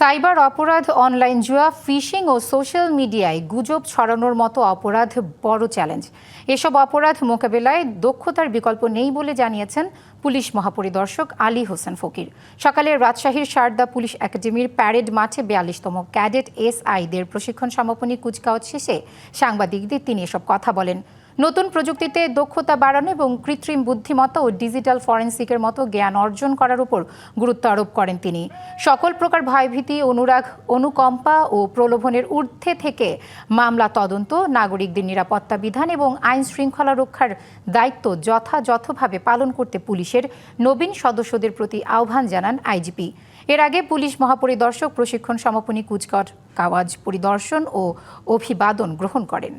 Cyber অপরাধ, online জুয়া, fishing ও social মিডিয়ায় গুজব ছড়ানোর মতো অপরাধ বড় চ্যালেঞ্জ। এসব অপরাধ মোকাবেলায় দক্ষতার বিকল্প নেই বলে জানিয়েছেন পুলিশ মহাপরিদর্শক আলী হোসেন ফকির। সকালে রাজশাহীর সারদা পুলিশ একাডেমির প্যারেড মাঠে ৪২তম ক্যাডেট এসআইদের প্রশিক্ষণ সমাপনী কুচকাওয়াজ শেষে সাংবাদিকদের তিনি এসব কথা বলেন। নতুন প্রযুক্তিতে দক্ষতা বাড়ানো এবং কৃত্রিম বুদ্ধিমত্তা ও ডিজিটাল ফরেনসিকের মতো জ্ঞান অর্জন করার উপর গুরুত্ব আরোপ করেন তিনি। সকল প্রকার ভয়ভীতি, অনুরাগ, অনুকম্পা ও প্রলোভনের ঊর্ধ্বে থেকে মামলা তদন্ত, নাগরিকদের নিরাপত্তা বিধান এবং আইন শৃঙ্খলা রক্ষার দায়িত্ব যথাযথভাবে পালন করতে পুলিশের নবীন সদস্যদের প্রতি আহ্বান জানান আইজিপি। এর আগে পুলিশ মহাপরিদর্শক প্রশিক্ষণ সমাপনী কুচকাওয়াজ পরিদর্শন ও অভিবাদন গ্রহণ করেন।